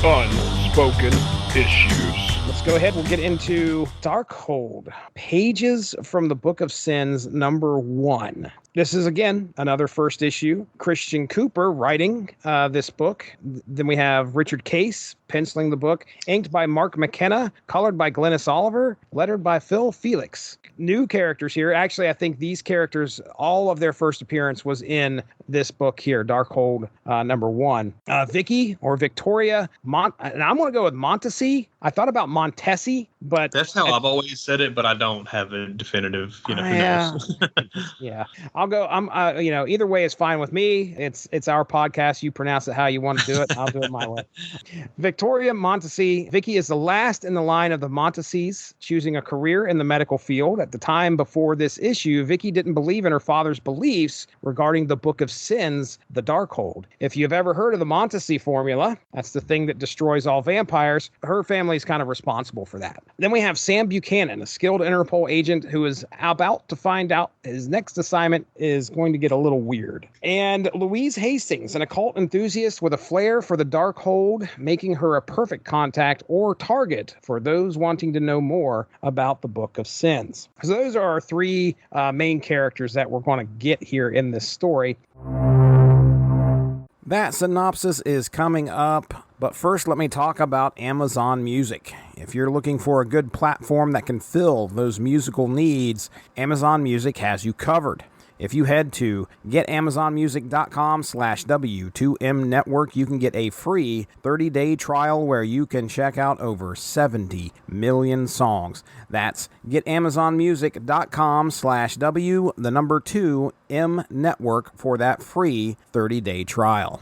Unspoken Issues. Let's go ahead. We'll get into Darkhold, Pages from the Book of Sins, #1. This is, again, another first issue. Christian Cooper writing this book. Then we have Richard Case penciling the book, inked by Mark McKenna, colored by Glennis Oliver, lettered by Phil Felix. New characters here. Actually, I think these characters, all of their first appearance was in this book here, Darkhold #1. Vicky or Victoria, and I'm going to go with Montesi. I thought about Montesi, but that's how I've always said it, but I don't have a definitive, who knows. Yeah. I'll go. Either way is fine with me. It's our podcast. You pronounce it how you want to do it. I'll do it my way. Victoria Montesi. Vicky is the last in the line of the Montesis, choosing a career in the medical field. At the time before this issue, Vicky didn't believe in her father's beliefs regarding the Book of Sins, the Darkhold. If you've ever heard of the Montesi formula, that's the thing that destroys all vampires. Her family's kind of responsible for that. Then we have Sam Buchanan, a skilled Interpol agent who is about to find out his next assignment is going to get a little weird. And Louise Hastings, an occult enthusiast with a flair for the Darkhold, making her a perfect contact or target for those wanting to know more about the Book of Sins. So those are our three main characters that we're going to get here in this story. That synopsis is coming up, but first let me talk about Amazon Music. If you're looking for a good platform that can fill those musical needs, Amazon Music has you covered. If you head to getamazonmusic.com/W2M Network, you can get a free 30-day trial where you can check out over 70 million songs. That's getamazonmusic.com/W2M Network for that free 30-day trial.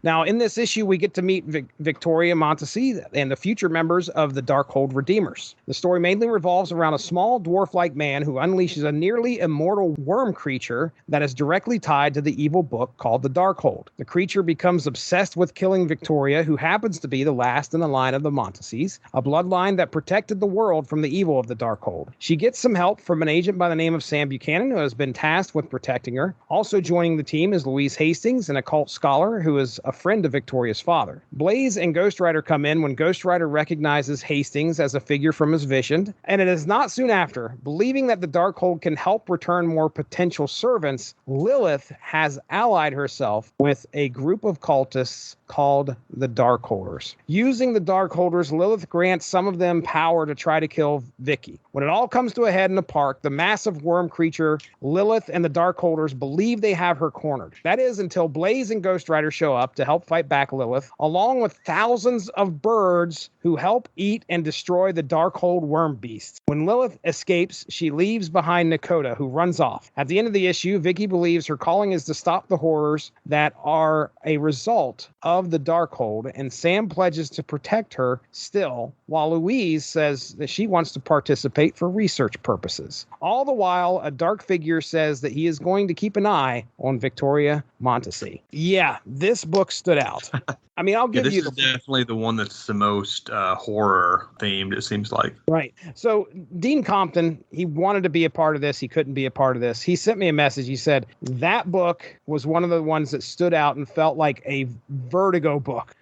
Now, in this issue, we get to meet Victoria Montesi and the future members of the Darkhold Redeemers. The story mainly revolves around a small dwarf-like man who unleashes a nearly immortal worm creature that is directly tied to the evil book called the Darkhold. The creature becomes obsessed with killing Victoria, who happens to be the last in the line of the Montesis, a bloodline that protected the world from the evil of the Darkhold. She gets some help from an agent by the name of Sam Buchanan, who has been tasked with protecting her. Also joining the team is Louise Hastings, an occult scholar who is a friend of Victoria's father. Blaze and Ghost Rider come in when Ghost Rider recognizes Hastings as a figure from his vision, and it is not soon after, believing that the Darkhold can help return more potential servants, Lilith has allied herself with a group of cultists called the Darkholders. Using the Darkholders, Lilith grants some of them power to try to kill Vicky. When it all comes to a head in the park, the massive worm creature, Lilith and the Darkholders believe they have her cornered. That is until Blaze and Ghost Rider show up to help fight back Lilith, along with thousands of birds who help eat and destroy the Darkhold worm beasts. When Lilith escapes, she leaves behind Nakota, who runs off. At the end of the issue, Vicky believes her calling is to stop the horrors that are a result of the Darkhold, and Sam pledges to protect her still, while Louise says that she wants to participate for research purposes. All the while, a dark figure says that he is going to keep an eye on Victoria Montesi. Yeah, this book stood out. I mean, I'll give this you is definitely the one that's the most horror themed, it seems like. Right. So Dean Compton, he wanted to be a part of this. He couldn't be a part of this. He sent me a message. He said that book was one of the ones that stood out and felt like a Vertigo book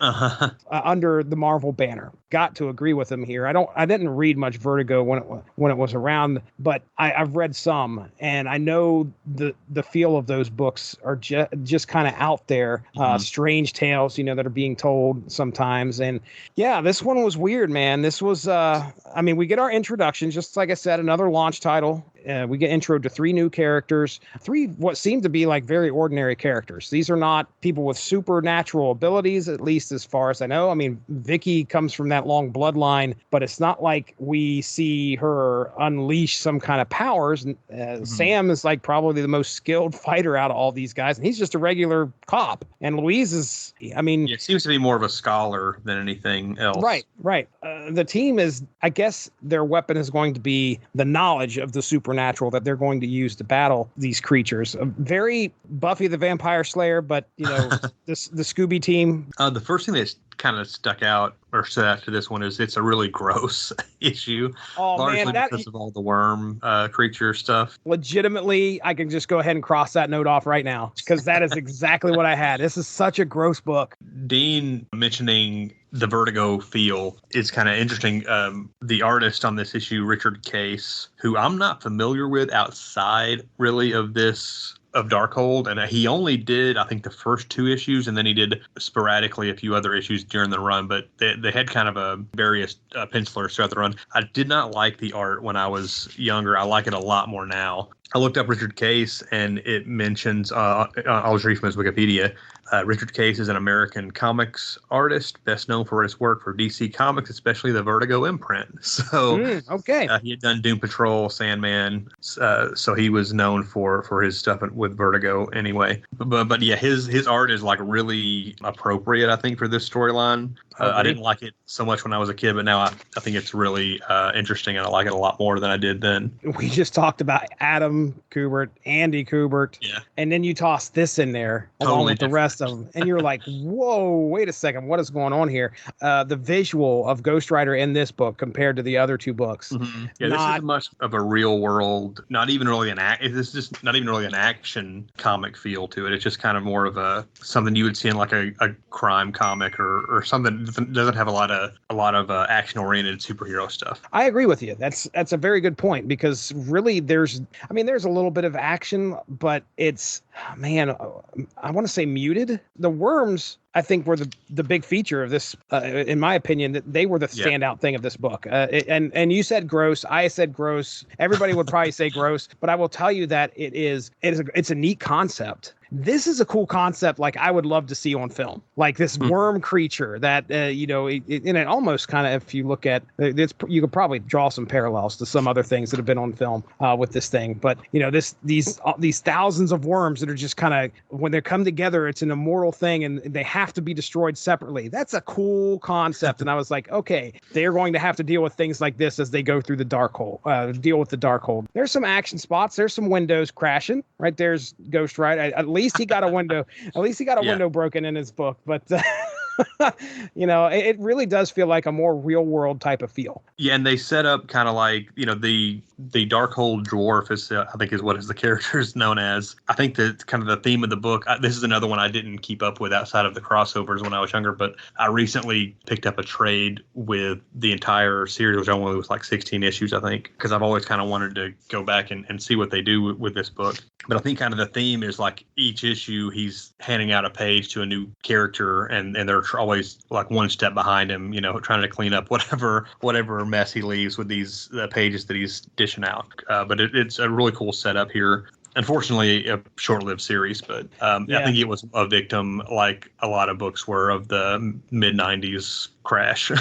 under the Marvel banner. Got to agree with him here. I didn't read much Vertigo when it was around, but I've read some, and I know the feel of those books are just kind of out there, strange tales, that are being told sometimes. And yeah, this one was weird, man. This was, we get our introduction, just like I said, another launch title. We get introed to 3 new characters, 3 what seem to be like very ordinary characters. These are not people with supernatural abilities, at least as far as I know. I mean, Vicky comes from that long bloodline, but it's not like we see her unleash some kind of powers. Sam is like probably the most skilled fighter out of all these guys, and he's just a regular cop. And Louise is, it seems to be more of a scholar than anything else. Right. The team is, I guess their weapon is going to be the knowledge of the supernatural that they're going to use to battle these creatures. Very Buffy the Vampire Slayer, but the Scooby team. The first thing that kind of stuck out or stood out to this one is it's a really gross issue, Oh largely man, because of all the worm creature stuff. legitimately, I can just go ahead and cross that note off right now because that is exactly what I had. This is such a gross book. Dean mentioning the Vertigo feel is kind of interesting. The artist on this issue, Richard Case, who I'm not familiar with outside really of Darkhold, and he only did, I think, the first 2 issues, and then he did sporadically a few other issues during the run, but they had kind of a various pencilers throughout the run. I did not like the art when I was younger. I like it a lot more now. I looked up Richard Case, and it mentions, I'll just read from his Wikipedia. Richard Case is an American comics artist, best known for his work for DC Comics, especially the Vertigo imprint. So Okay. he had done Doom Patrol, Sandman, so he was known for his stuff with Vertigo anyway. But yeah, his art is like really appropriate, I think, for this storyline. I didn't like it so much when I was a kid, but now I think it's really interesting, and I like it a lot more than I did then. We just talked about Adam Kubert, Andy Kubert, and then you toss this in there along with the rest of them, and you're like, whoa, wait a second, what is going on here? The visual of Ghost Rider in this book compared to the other 2 books. Mm-hmm. Yeah, this is much of a real world, not even really this is just not even really an action comic feel to it. It's just kind of more of something you would see in like a crime comic or something that doesn't have a lot of action oriented superhero stuff. I agree with you. That's a very good point, because really there's a little bit of action, but it's, man, I want to say muted. The worms, I think, were the big feature of this, in my opinion. That they were the standout thing of this book. And you said gross. I said gross. Everybody would probably say gross, but I will tell you that it's a neat concept. This is a cool concept, like I would love to see on film, like this worm creature that, and it almost kind of, if you look at it, you could probably draw some parallels to some other things that have been on film with this thing. But, these thousands of worms that are just kind of, when they come together, it's an immortal thing and they have to be destroyed separately. That's a cool concept. And I was like, okay, they're going to have to deal with things like this as they go through the deal with the Darkhold. There's some action spots. There's some windows crashing. Right there's Ghost Rider. At least he got a window. At least he got a window broken in his book. But it really does feel like a more real world type of feel. Yeah, and they set up kind of like, the Darkhold dwarf is, I think, is what the character is known as. I think that kind of the theme of the book. This is another one I didn't keep up with outside of the crossovers when I was younger, but I recently picked up a trade with the entire series, which only was like 16 issues, I think, because I've always kind of wanted to go back and see what they do with this book. But I think kind of the theme is like each issue he's handing out a page to a new character, and they're always like one step behind him, trying to clean up whatever mess he leaves with these pages that he's dishing out. But it's a really cool setup here. Unfortunately, a short-lived series, but I think it was a victim, like a lot of books were, of the mid-90s crash.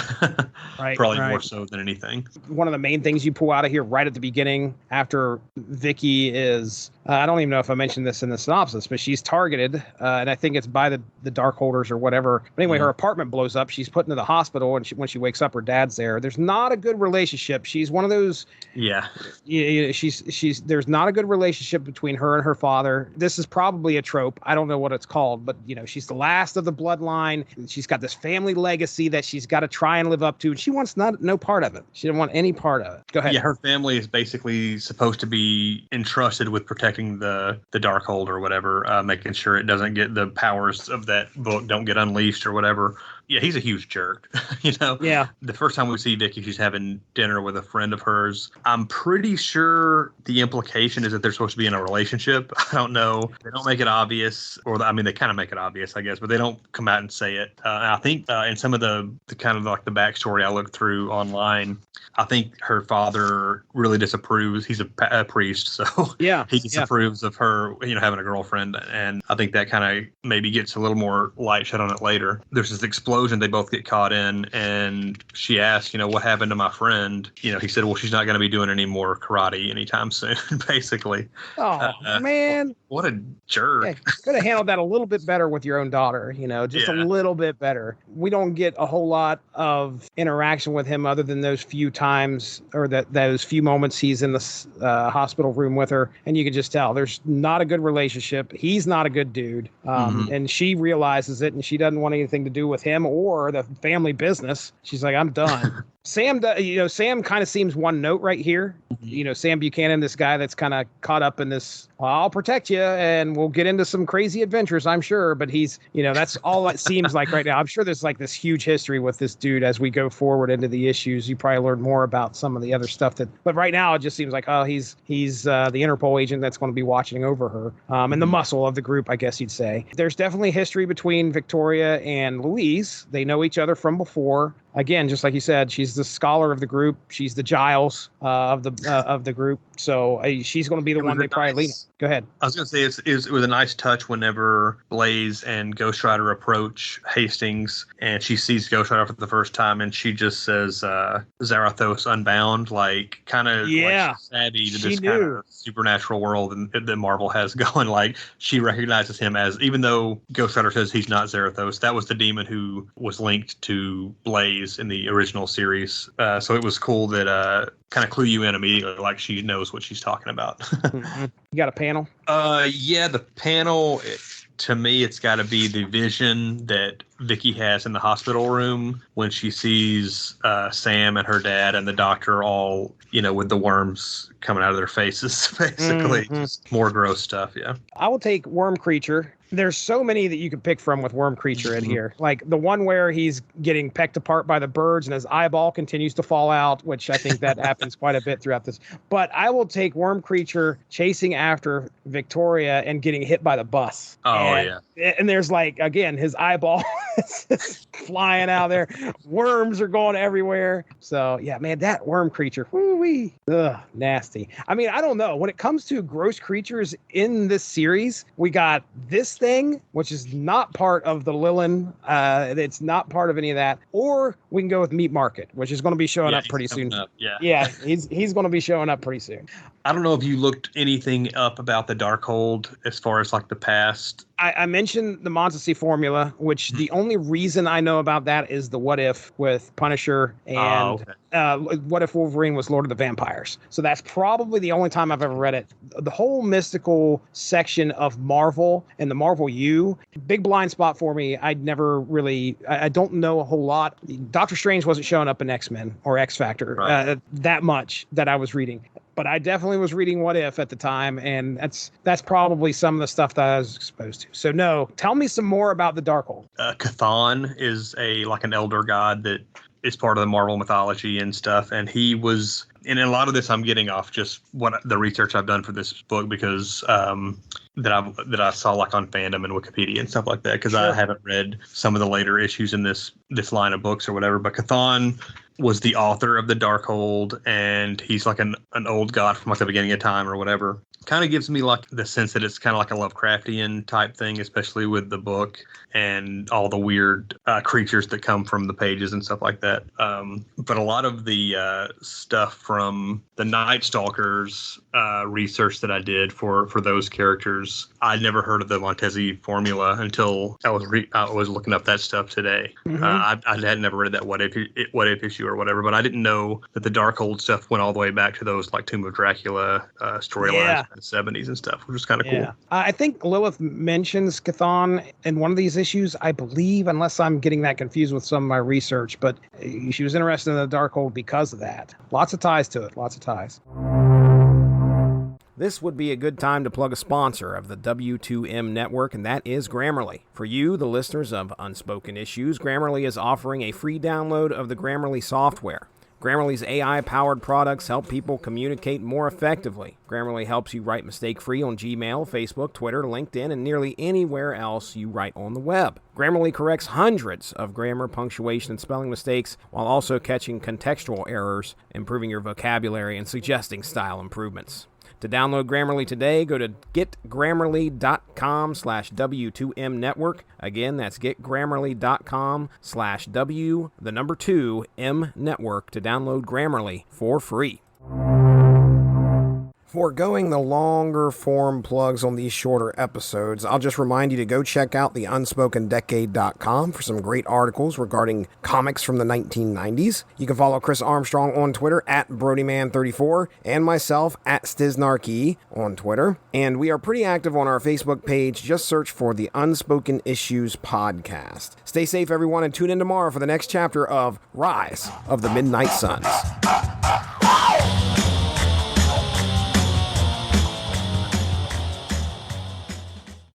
Probably more so than anything. One of the main things you pull out of here right at the beginning after Vicky is, I don't even know if I mentioned this in the synopsis, but she's targeted, and I think it's by the Darkholders or whatever. But anyway, her apartment blows up. She's put into the hospital, and when she wakes up, her dad's there. There's not a good relationship. She's one of those. Yeah. She's there's not a good relationship between her and her father. This is probably a trope. I don't know what it's called, but she's the last of the bloodline. She's got this family legacy that she's got to try and live up to, and she wants no part of it. She didn't want any part of it. Go ahead. Yeah, her family is basically supposed to be entrusted with protecting the Darkhold or whatever, making sure it doesn't get, the powers of that book don't get unleashed or whatever. Yeah, he's a huge jerk. Yeah. The first time we see Vicky, she's having dinner with a friend of hers. I'm pretty sure the implication is that they're supposed to be in a relationship. I don't know. They don't make it obvious, they kind of make it obvious, I guess, but they don't come out and say it. I think in some of the kind of like the backstory I looked through online, I think her father really disapproves. He's a priest, so he disapproves of her, having a girlfriend, and I think that kind of maybe gets a little more light shed on it later. There's this explosion they both get caught in, and she asks, what happened to my friend? He said, well, she's not going to be doing any more karate anytime soon, basically. Oh, man. What a jerk. Yeah, could have handled that a little bit better with your own daughter, just a little bit better. We don't get a whole lot of interaction with him other than those few times, or those few moments he's in the hospital room with her, and you can just tell there's not a good relationship. He's not a good dude, and she realizes it, and she doesn't want anything to do with him or the family business. She's like, I'm done. Sam kind of seems one note right here. Sam Buchanan, this guy that's kind of caught up in this, well, I'll protect you and we'll get into some crazy adventures, I'm sure. But he's, that's all it seems like right now. I'm sure there's like this huge history with this dude as we go forward into the issues. You probably learn more about some of the other stuff but right now it just seems like, oh, he's the Interpol agent that's going to be watching over her, and the muscle of the group, I guess you'd say. There's definitely history between Victoria and Louise. They know each other from before. Again, just like you said, she's the scholar of the group. She's the Giles of the group. So she's going to be the one they probably lean on. Go ahead. I was going to say it was a nice touch whenever Blaze and Ghost Rider approach Hastings and she sees Ghost Rider for the first time and she just says Zarathos Unbound, like kind of like she's savvy to this kind of supernatural world that Marvel has going. Like she recognizes him as, even though Ghost Rider says he's not Zarathos, that was the demon who was linked to Blaze in the original series. So it was cool that kind of clue you in immediately, like she knows what she's talking about. You got a panel? Yeah, the panel, to me, it's got to be the vision that Vicky has in the hospital room when she sees Sam and her dad and the doctor all, with the worms coming out of their faces, basically. Just more gross stuff, yeah. I will take Worm Creature. There's so many that you could pick from with Worm Creature in here. Like the one where he's getting pecked apart by the birds and his eyeball continues to fall out, which I think that happens quite a bit throughout this. But I will take Worm Creature chasing after Victoria and getting hit by the bus. Yeah. And there's like, again, his eyeball is flying out there. Worms are going everywhere. So, yeah, man, that Worm Creature, whoo-wee, ugh, nasty. I mean, I don't know. When it comes to gross creatures in this series, we got this thing, which is not part of the Lilin. It's not part of any of that. Or we can go with Meat Market, which is going to be showing up pretty soon. Yeah, he's going to be showing up pretty soon. I don't know if you looked anything up about the Darkhold as far as like the past. I mentioned the Montasy formula, which the only reason I know about that is the What If with Punisher and What If Wolverine was Lord of the Vampires. So that's probably the only time I've ever read it. The whole mystical section of Marvel and the Marvel U, big blind spot for me. I don't know a whole lot. Doctor Strange wasn't showing up in X-Men or X-Factor that much that I was reading. But I definitely was reading What If at the time, and that's probably some of the stuff that I was exposed to. So no, tell me some more about the Darkhold. Chthon is like an elder god that is part of the Marvel mythology and stuff, and he was. And a lot of this I'm getting off just what the research I've done for this book because that I saw like on Fandom and Wikipedia and stuff like that because I haven't read some of the later issues in this line of books or whatever. But Chthon was the author of the Darkhold, and he's like an old god from like the beginning of time or whatever. Kind of gives me like the sense that it's kind of like a Lovecraftian type thing, especially with the book and all the weird creatures that come from the pages and stuff like that. But a lot of the stuff from the Night Stalkers research that I did for those characters, I'd never heard of the Montesi formula until I was looking up that stuff today. I had never read that What If issue or whatever, but I didn't know that the Darkhold stuff went all the way back to those like Tomb of Dracula storylines in the 70s and stuff, which was kind of cool. I think Lilith mentions Chthon in one of these issues, I believe, unless I'm getting that confused with some of my research, but she was interested in the Darkhold because of that. Lots of ties to it, lots of ties. This would be a good time to plug a sponsor of the W2M network, and that is Grammarly. For you, the listeners of Unspoken Issues, Grammarly is offering a free download of the Grammarly software. Grammarly's AI-powered products help people communicate more effectively. Grammarly helps you write mistake-free on Gmail, Facebook, Twitter, LinkedIn, and nearly anywhere else you write on the web. Grammarly corrects hundreds of grammar, punctuation, and spelling mistakes while also catching contextual errors, improving your vocabulary, and suggesting style improvements. To download Grammarly today, go to getgrammarly.com/W2M network. Again, that's getgrammarly.com/W2M network to download Grammarly for free. Foregoing the longer form plugs on these shorter episodes, I'll just remind you to go check out the UnspokenDecade.com for some great articles regarding comics from the 1990s. You can follow Chris Armstrong on Twitter at BrodyMan34 and myself at Stiznarkey on Twitter. And we are pretty active on our Facebook page. Just search for the Unspoken Issues Podcast. Stay safe, everyone, and tune in tomorrow for the next chapter of Rise of the Midnight Suns.